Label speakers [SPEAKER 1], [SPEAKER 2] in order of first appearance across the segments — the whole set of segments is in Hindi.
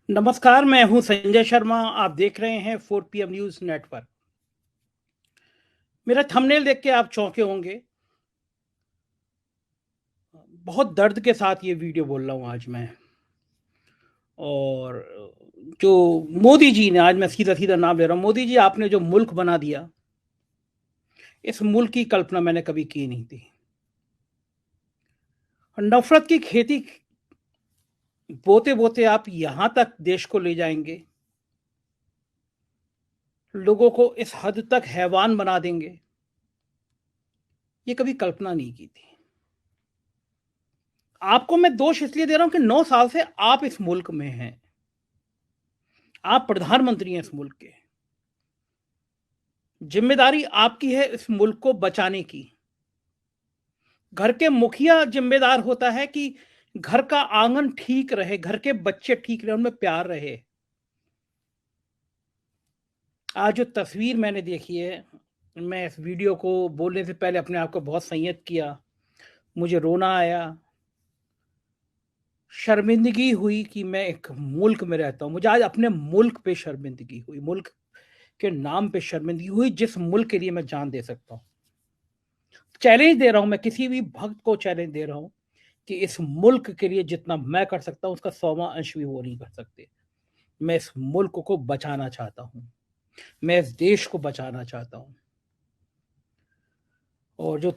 [SPEAKER 1] नमस्कार, मैं हूं संजय शर्मा। आप देख रहे हैं 4 PM न्यूज नेटवर्क। मेरा थंबनेल देख के आप चौंके होंगे। बहुत दर्द के साथ ये वीडियो बोल रहा हूं आज मैं। और जो मोदी जी ने, आज मैं सीधा सीधा नाम ले रहा हूं, मोदी जी आपने जो मुल्क बना दिया, इस मुल्क की कल्पना मैंने कभी की नहीं थी। नफरत की खेती बोते बोते आप यहां तक देश को ले जाएंगे, लोगों को इस हद तक हैवान बना देंगे, ये कभी कल्पना नहीं की थी। आपको मैं दोष इसलिए दे रहा हूं कि 9 साल से आप इस मुल्क में हैं। आप प्रधानमंत्री हैं इस मुल्क के। जिम्मेदारी आपकी है इस मुल्क को बचाने की। घर के मुखिया जिम्मेदार होता है कि घर का आंगन ठीक रहे, घर के बच्चे ठीक रहे, उनमें प्यार रहे। आज जो तस्वीर मैंने देखी है, मैं इस वीडियो को बोलने से पहले अपने आप को बहुत संयत किया। मुझे रोना आया, शर्मिंदगी हुई कि मैं एक मुल्क में रहता हूं। मुझे आज अपने मुल्क पे शर्मिंदगी हुई, मुल्क के नाम पे शर्मिंदगी हुई, जिस मुल्क के लिए मैं जान दे सकता हूं। चैलेंज दे रहा हूं, मैं किसी भी भक्त को चैलेंज दे रहा हूं कि इस मुल्क के लिए जितना मैं कर सकता हूं, उसका 100वां अंश भी वो नहीं कर सकते। मैं इस मुल्क को बचाना चाहता हूं, मैं इस देश को बचाना चाहता हूं। और जो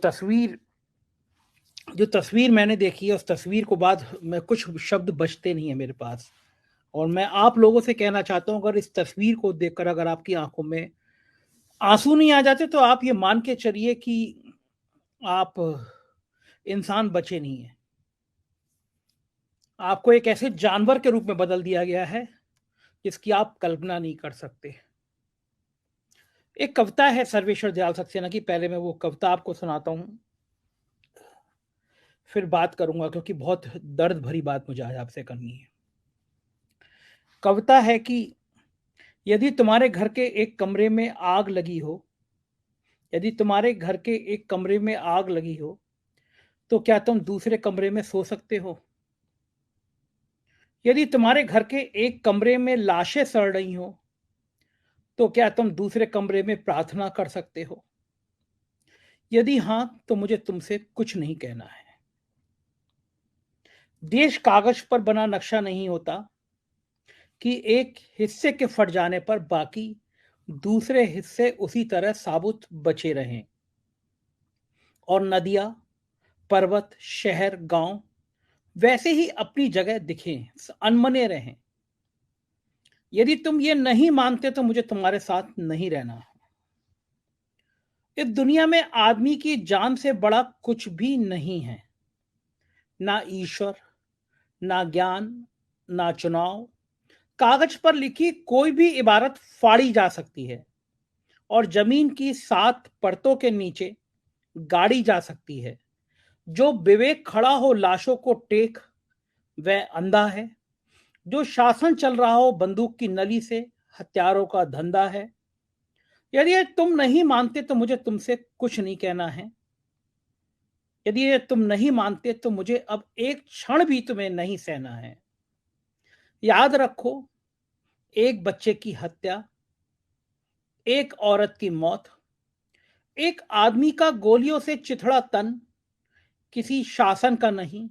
[SPEAKER 1] तस्वीर मैंने देखी है, उस तस्वीर को बाद में कुछ शब्द बचते नहीं है मेरे पास। और मैं आप लोगों से कहना चाहता हूं, अगर इस तस्वीर को देखकर अगर आपकी आंखों में आंसू नहीं आ जाते, तो आप ये मान के चलिए कि आप इंसान बचे नहीं है। आपको एक ऐसे जानवर के रूप में बदल दिया गया है जिसकी आप कल्पना नहीं कर सकते। एक कविता है सर्वेश्वर दयाल सक्सेना की, पहले मैं वो कविता आपको सुनाता हूं, फिर बात करूंगा, क्योंकि बहुत दर्द भरी बात मुझे आज आपसे करनी है। कविता है कि यदि तुम्हारे घर के एक कमरे में आग लगी हो, यदि तुम्हारे घर के एक कमरे में आग लगी हो, तो क्या तुम दूसरे कमरे में सो सकते हो? यदि तुम्हारे घर के एक कमरे में लाशें सड़ रही हो, तो क्या तुम दूसरे कमरे में प्रार्थना कर सकते हो? यदि हां, तो मुझे तुमसे कुछ नहीं कहना है। देश कागज पर बना नक्शा नहीं होता कि एक हिस्से के फट जाने पर बाकी दूसरे हिस्से उसी तरह साबुत बचे रहें और नदियां, पर्वत, शहर, गांव वैसे ही अपनी जगह दिखें, अनमने रहें। यदि तुम ये नहीं मानते, तो मुझे तुम्हारे साथ नहीं रहना। इस दुनिया में आदमी की जान से बड़ा कुछ भी नहीं है। ना ईश्वर, ना ज्ञान, ना चुनाव। कागज पर लिखी कोई भी इबारत फाड़ी जा सकती है और जमीन की 7 परतों के नीचे गाड़ी जा सकती है। जो विवेक खड़ा हो लाशों को टेक, वह अंधा है। जो शासन चल रहा हो बंदूक की नली से, हत्यारों का धंधा है। यदि ये तुम नहीं मानते, तो मुझे तुमसे कुछ नहीं कहना है। यदि ये तुम नहीं मानते, तो मुझे अब एक क्षण भी तुम्हें नहीं सहना है। याद रखो, एक बच्चे की हत्या, एक औरत की मौत, एक आदमी का गोलियों से चिथड़ा तन किसी शासन का नहीं,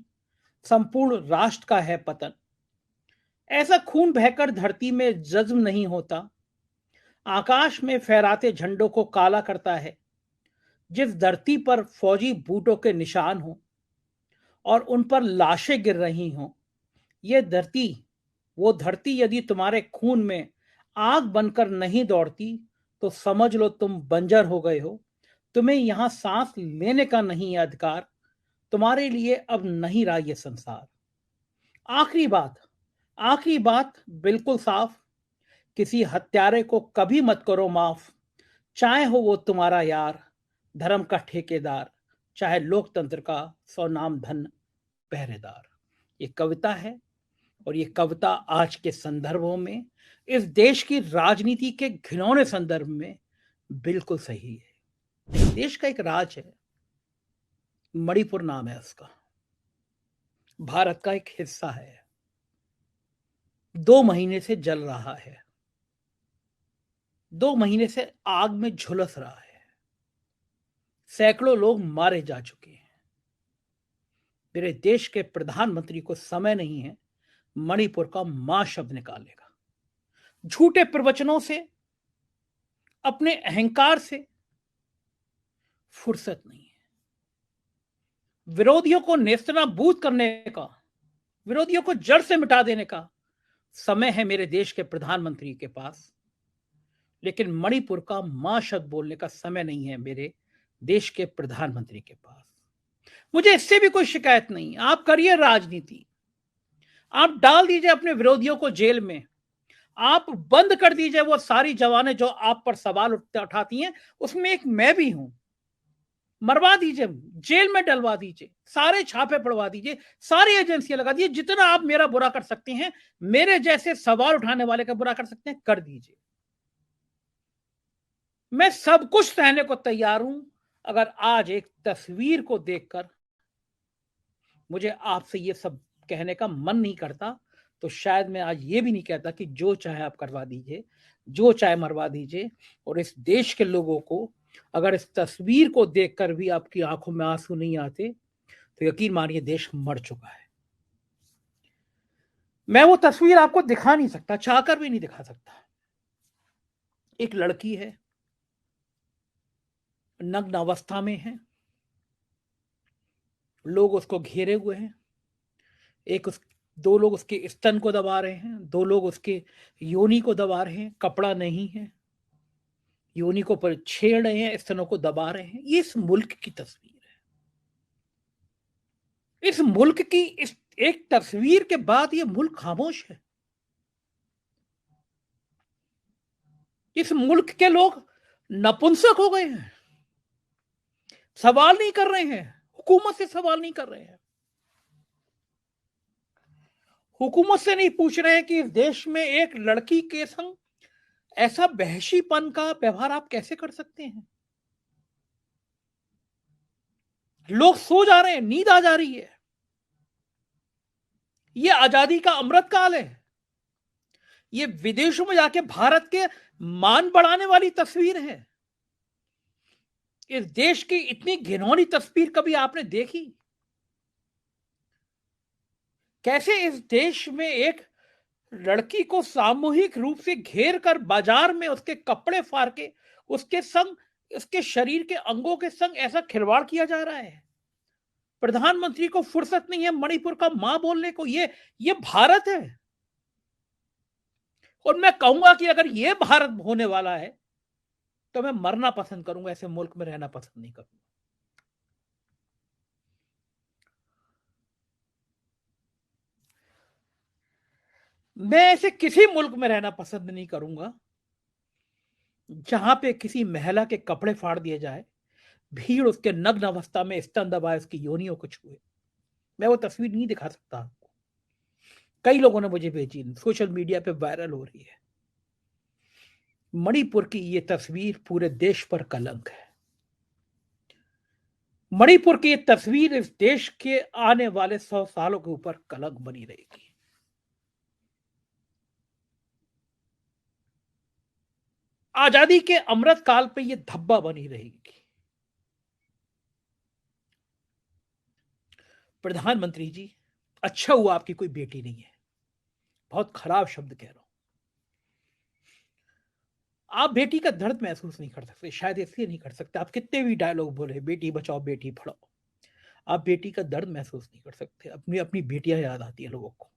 [SPEAKER 1] संपूर्ण राष्ट्र का है पतन। ऐसा खून बहकर धरती में जज्म नहीं होता, आकाश में फहराते झंडों को काला करता है। जिस धरती पर फौजी बूटों के निशान हो और उन पर लाशें गिर रही हों, ये धरती, वो धरती यदि तुम्हारे खून में आग बनकर नहीं दौड़ती, तो समझ लो तुम बंजर हो गए हो। तुम्हें यहां सांस लेने का नहीं है अधिकार। तुम्हारे लिए अब नहीं रहा ये संसार। आखिरी बात, आखिरी बात बिल्कुल साफ, किसी हत्यारे को कभी मत करो माफ। चाहे हो वो तुम्हारा यार, धर्म का ठेकेदार, चाहे लोकतंत्र का सौ नाम धन पहरेदार। ये कविता है, और ये कविता आज के संदर्भों में, इस देश की राजनीति के घिनौने संदर्भ में बिल्कुल सही है। इस देश का एक राज है, मणिपुर नाम है उसका, भारत का एक हिस्सा है। 2 महीने से जल रहा है, 2 महीने से आग में झुलस रहा है। सैकड़ों लोग मारे जा चुके हैं। मेरे देश के प्रधानमंत्री को समय नहीं है मणिपुर का मां शब्द निकालने का। झूठे प्रवचनों से, अपने अहंकार से फुर्सत नहीं है। विरोधियों को नेस्तनाबूद करने का, विरोधियों को जड़ से मिटा देने का समय है मेरे देश के प्रधानमंत्री के पास, लेकिन मणिपुर का मां शब्द बोलने का समय नहीं है मेरे देश के प्रधानमंत्री के पास। मुझे इससे भी कोई शिकायत नहीं। आप करिए राजनीति, आप डाल दीजिए अपने विरोधियों को जेल में, आप बंद कर दीजिए वो सारी जवानें जो आप पर सवाल उठाती हैं, उसमें एक मैं भी हूं। मरवा दीजिए, जेल में डलवा दीजिए, सारे छापे पड़वा दीजिए, सारी एजेंसियां लगा दीजिए, जितना आप मेरा बुरा कर सकते हैं, मेरे जैसे सवाल उठाने वाले का बुरा कर सकते हैं, कर दीजिए। मैं सब कुछ सहने को तैयार हूं अगर आज एक तस्वीर को देखकर मुझे आपसे ये सब कहने का मन नहीं करता, तो शायद मैं आज ये भी नहीं कहता कि जो चाहे आप करवा दीजिए, जो चाहे मरवा दीजिए। और इस देश के लोगों को अगर इस तस्वीर को देखकर भी आपकी आंखों में आंसू नहीं आते, तो यकीन मानिए देश मर चुका है। मैं वो तस्वीर आपको दिखा नहीं सकता, चाहकर भी नहीं दिखा सकता। एक लड़की है, नग्न अवस्था में है, लोग उसको घेरे हुए हैं, दो लोग उसके स्तन को दबा रहे हैं, 2 लोग उसके योनि को दबा रहे हैं, कपड़ा नहीं है, योनि को पर छेड़ रहे हैं, स्तनों को दबा रहे हैं। ये इस मुल्क की तस्वीर है। इस मुल्क की इस एक तस्वीर के बाद ये मुल्क खामोश है। इस मुल्क के लोग नपुंसक हो गए हैं, सवाल नहीं कर रहे हैं, हुकूमत से सवाल नहीं कर रहे हैं, हुकूमत से नहीं पूछ रहे हैं कि इस देश में एक लड़की के संग ऐसा वहशीपन का व्यवहार आप कैसे कर सकते हैं। लोग सो जा रहे हैं, नींद आ जा रही है। ये आजादी का अमृत काल है। ये विदेशों में जाके भारत के मान बढ़ाने वाली तस्वीर है। इस देश की इतनी घिनौनी तस्वीर कभी आपने देखी? कैसे इस देश में एक लड़की को सामूहिक रूप से घेर कर बाजार में उसके कपड़े फाड़ के उसके संग, उसके शरीर के अंगों के संग ऐसा खिलवाड़ किया जा रहा है। प्रधानमंत्री को फुर्सत नहीं है मणिपुर का मां बोलने को। ये भारत है। और मैं कहूंगा कि अगर ये भारत होने वाला है तो मैं मरना पसंद करूंगा, ऐसे मुल्क में रहना पसंद नहीं करूंगा। मैं ऐसे किसी मुल्क में रहना पसंद नहीं करूंगा जहां पे किसी महिला के कपड़े फाड़ दिए जाए, भीड़ उसके नग्न अवस्था में स्तन दबाए, उसकी योनियों को छुए। मैं वो तस्वीर नहीं दिखा सकता आपको। कई लोगों ने मुझे भेजी, सोशल मीडिया पे वायरल हो रही है। मणिपुर की ये तस्वीर पूरे देश पर कलंक है। मणिपुर की ये तस्वीर इस देश के आने वाले 100 सालों के ऊपर कलंक बनी रहेगी। आजादी के अमृत काल पे ये धब्बा बनी रहेगी। प्रधानमंत्री जी, अच्छा हुआ आपकी कोई बेटी नहीं है। बहुत खराब शब्द कह रहा हूं। आप बेटी का दर्द महसूस नहीं कर सकते, शायद इसलिए नहीं कर सकते। आप कितने भी डायलॉग बोले, बेटी बचाओ बेटी पढ़ाओ, आप बेटी का दर्द महसूस नहीं कर सकते। अपनी अपनी बेटियां याद आती है लोगों को।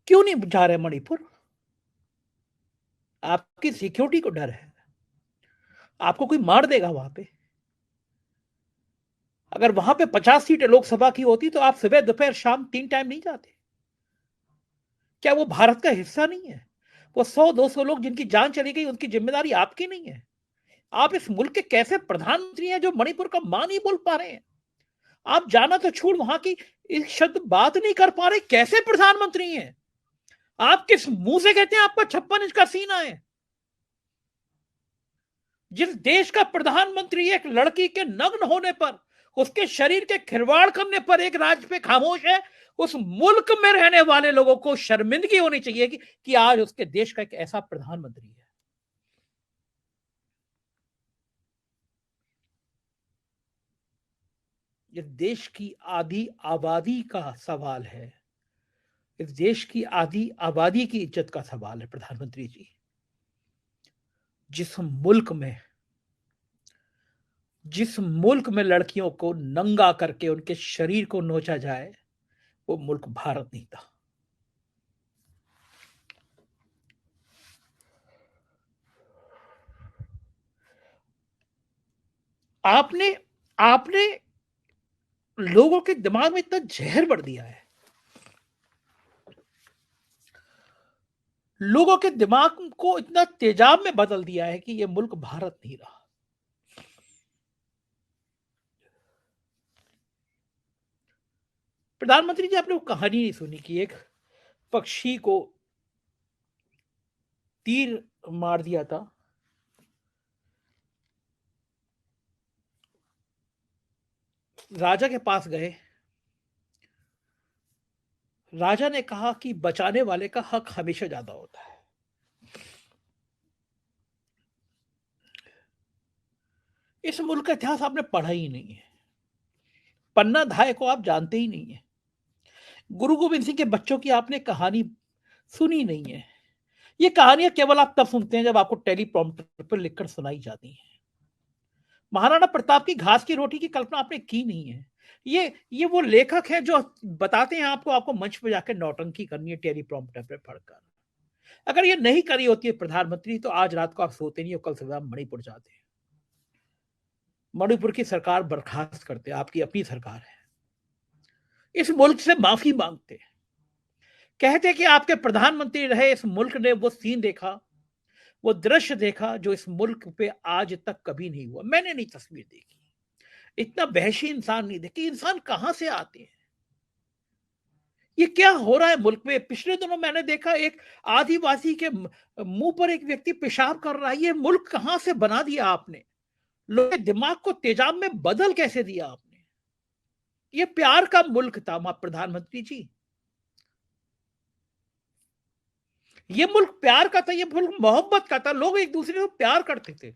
[SPEAKER 1] क्यों नहीं जा रहे मणिपुर? आपकी सिक्योरिटी को डर है, आपको कोई मार देगा वहां पे। अगर वहां पे 50 सीटें लोकसभा की होती तो आप सुबह दोपहर शाम 3 टाइम नहीं जाते? क्या वो भारत का हिस्सा नहीं है? वो 100-200 लोग जिनकी जान चली गई, उनकी जिम्मेदारी आपकी नहीं है? आप इस मुल्क के कैसे प्रधानमंत्री हैं जो मणिपुर का मां नहीं बोल पा रहे हैं? आप जाना तो छोड़, वहां की एक शब्द बात नहीं कर पा रहे, कैसे प्रधानमंत्री हैं? आप किस मुंह से कहते हैं आपका 56 इंच का सीना है? जिस देश का प्रधानमंत्री एक लड़की के नग्न होने पर, उसके शरीर के खिलवाड़ करने पर एक राज्य पे खामोश है, उस मुल्क में रहने वाले लोगों को शर्मिंदगी होनी चाहिए कि आज उसके देश का एक ऐसा प्रधानमंत्री है। इस देश की आधी आबादी का सवाल है, इस देश की आधी आबादी की इज्जत का सवाल है प्रधानमंत्री जी। जिस मुल्क में लड़कियों को नंगा करके उनके शरीर को नोचा जाए, वो मुल्क भारत नहीं था। आपने आपने लोगों के दिमाग में इतना जहर भर दिया है, लोगों के दिमाग को इतना तेजाब में बदल दिया है कि ये मुल्क भारत नहीं रहा। प्रधानमंत्री जी, आपने वो कहानी नहीं सुनी कि एक पक्षी को तीर मार दिया था, राजा के पास गए, राजा ने कहा कि बचाने वाले का हक हमेशा ज्यादा होता है। इस मुल्क का इतिहास आपने पढ़ा ही नहीं है, पन्ना धाय को आप जानते ही नहीं है, गुरु गोविंद सिंह के बच्चों की आपने कहानी सुनी नहीं है। ये कहानियां केवल आप तब सुनते हैं जब आपको टेलीप्रॉम्प्टर पर लिखकर सुनाई जाती हैं। महाराणा प्रताप की घास की रोटी की कल्पना आपने की नहीं है। ये वो लेखक हैं जो बताते हैं आपको मंच पर जाकर नौटंकी करनी है टेलीप्रॉम्प्टर पे पढ़कर। अगर ये नहीं करी होती है प्रधानमंत्री, तो आज रात को आप सोते नहीं हो, कल सुबह मणिपुर जाते हैं, मणिपुर की सरकार बर्खास्त करते, आपकी अपनी सरकार है, इस मुल्क से माफी मांगते, कहते कि आपके प्रधानमंत्री रहे इस मुल्क ने वो सीन देखा, वो दृश्य देखा जो इस मुल्क पे आज तक कभी नहीं हुआ। मैंने नहीं तस्वीर देखी, इतना वहशी इंसान नहीं देखी। इंसान कहां से आते हैं, ये क्या हो रहा है मुल्क में? पिछले दिनों मैंने देखा एक आदिवासी के मुंह पर एक व्यक्ति पेशाब कर रहा है। ये मुल्क कहां से बना दिया आपने? लोगों के दिमाग को तेजाब में बदल कैसे दिया आपने? ये प्यार का मुल्क था प्रधानमंत्री जी, ये मुल्क प्यार का था, ये मुल्क मोहब्बत का था, लोग एक दूसरे को प्यार करते थे,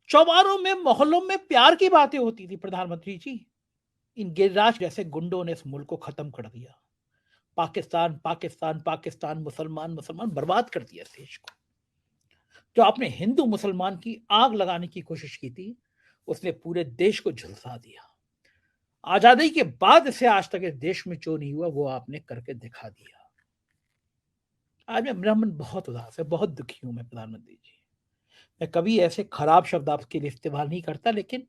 [SPEAKER 1] चौबारों में मोहल्लों में प्यार की बातें होती थी। प्रधानमंत्री जी, इन गिरिराज जैसे गुंडों ने इस मुल्क को खत्म कर दिया। पाकिस्तान पाकिस्तान पाकिस्तान, मुसलमान मुसलमान, बर्बाद कर दिया इस देश को। जो आपने हिंदू मुसलमान की आग लगाने की कोशिश की थी, उसने पूरे देश को झुलसा दिया। आजादी के बाद से आज तक इस देश में जो नहीं हुआ वो आपने करके दिखा दिया। आज मेरा मन बहुत उदास है, बहुत दुखी हूं मैं प्रधानमंत्री जी। मैं कभी ऐसे खराब शब्द आपके लिए इस्तेमाल नहीं करता, लेकिन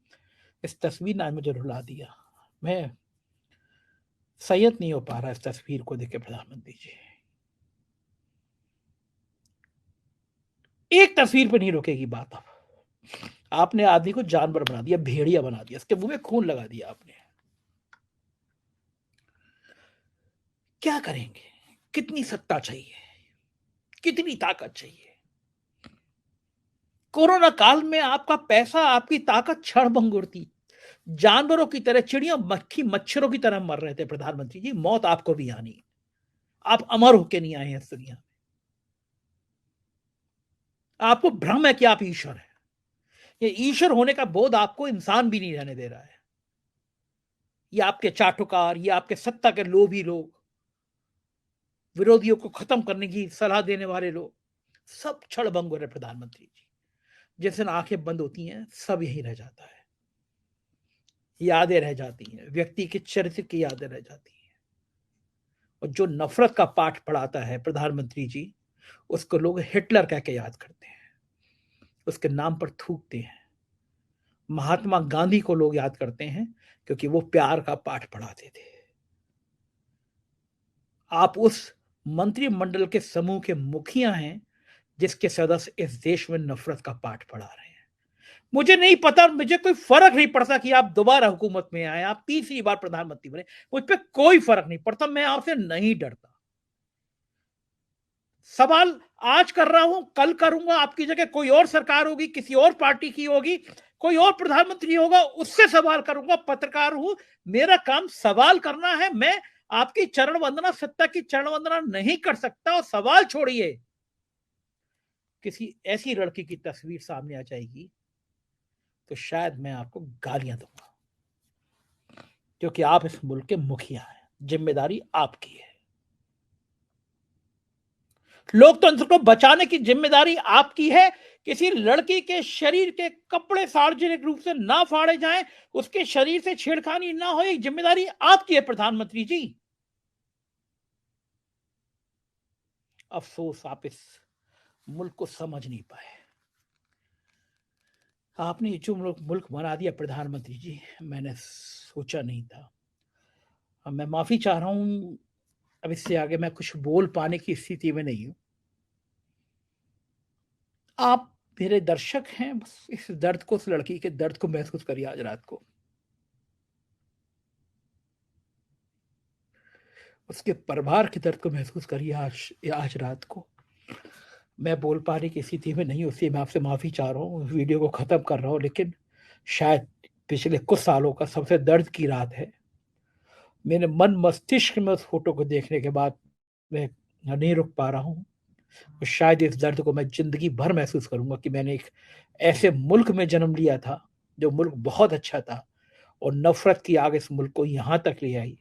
[SPEAKER 1] इस तस्वीर ने मुझे रुला दिया। मैं संयत नहीं हो पा रहा इस तस्वीर को देखे प्रधानमंत्री जी। एक तस्वीर पे नहीं रुकेगी बात। अब आपने आदमी को जानवर बना दिया, भेड़िया बना दिया, उसके मुंह में खून लगा दिया आपने। क्या करेंगे? कितनी सत्ता चाहिए, कितनी ताकत चाहिए? कोरोना काल में आपका पैसा, आपकी ताकत क्षणभंगुर थी। जानवरों की तरह, चिड़िया मक्खी मच्छरों की तरह मर रहे थे प्रधानमंत्री जी। मौत आपको भी आनी, आप अमर होके नहीं आए हैं इस दुनिया में। आपको भ्रम है कि आप ईश्वर हैं। ये ईश्वर होने का बोध आपको इंसान भी नहीं रहने दे रहा है। ये आपके चाटुकार, ये आपके सत्ता के लोभी लोग, विरोधियों को खत्म करने की सलाह देने वाले लोग, सब क्षणभंगुर है प्रधानमंत्री जी। जिस दिन आंखें बंद होती हैं, सब यही रह जाता है, यादें रह जाती हैं, व्यक्ति के चरित्र की यादें रह जाती हैं। और जो नफरत का पाठ पढ़ाता है प्रधानमंत्री जी, उसको लोग हिटलर कह के याद करते हैं, उसके नाम पर थूकते हैं। महात्मा गांधी को लोग याद करते हैं क्योंकि वो प्यार का पाठ पढ़ाते थे। आप उस मंत्रिमंडल के समूह के मुखिया हैं जिसके सदस्य इस देश में नफरत का पाठ पढ़ा रहे हैं। मुझे नहीं पता, मुझे कोई फर्क नहीं पड़ता कि आप दोबारा हुकूमत में आए, आप तीसरी बार प्रधानमंत्री बने, मुझ पर कोई फर्क नहीं पड़ता, मैं आपसे नहीं डरता। सवाल आज कर रहा हूं, कल करूंगा, आपकी जगह कोई और सरकार होगी, किसी और पार्टी की होगी, कोई और प्रधानमंत्री होगा, उससे सवाल करूंगा। पत्रकार हूं, मेरा काम सवाल करना है। मैं आपकी चरण वंदना, सत्ता की चरण वंदना नहीं कर सकता। और सवाल छोड़िए, किसी ऐसी लड़की की तस्वीर सामने आ जाएगी तो शायद मैं आपको गालियां दूंगा, क्योंकि आप इस मुल्क के मुखिया हैं, जिम्मेदारी आपकी है। लोकतंत्र को बचाने की जिम्मेदारी आपकी है। किसी लड़की के शरीर के कपड़े सार्वजनिक रूप से ना फाड़े जाएं, उसके शरीर से छेड़खानी ना हो, जिम्मेदारी आपकी है प्रधानमंत्री जी। अफसोस आप इस मुल्क को समझ नहीं पाए। आपने जो मुल्क बना दिया प्रधानमंत्री जी, मैंने सोचा नहीं था। अब मैं माफी चाह रहा हूं। अब इससे आगे मैं कुछ बोल पाने की स्थिति में नहीं हूं। आप मेरे दर्शक हैं, बस इस दर्द को, उस लड़की के दर्द को महसूस करिए आज रात को। उसके परिवार के दर्द को महसूस करिए आज रात को। मैं बोल पाने की स्थिति में नहीं हूं, इसलिए मैं आपसे माफी चाह रहा हूं, वीडियो को खत्म कर रहा हूं। लेकिन शायद पिछले कुछ सालों का सबसे दर्द की रात है। मेरे मन मस्तिष्क में उस फोटो को देखने के बाद मैं नहीं रुक पा रहा हूं। और शायद इस दर्द को मैं जिंदगी भर महसूस करूंगा कि मैंने एक ऐसे मुल्क में जन्म लिया था, जो मुल्क बहुत अच्छा था, और नफरत की आग इस मुल्क को यहां तक ले आई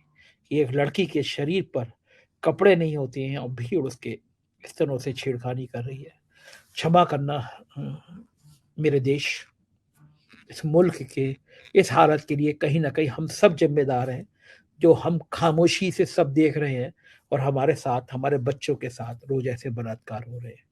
[SPEAKER 1] कि एक लड़की के शरीर पर कपड़े नहीं होते हैं और भीड़ उसके स्तनों से छेड़खानी कर रही है। क्षमा करना मेरे देश, इस मुल्क के इस हालत के लिए कहीं ना कहीं हम सब जिम्मेदार हैं, जो हम खामोशी से सब देख रहे हैं और हमारे साथ, हमारे बच्चों के साथ रोज ऐसे बलात्कार हो रहे हैं।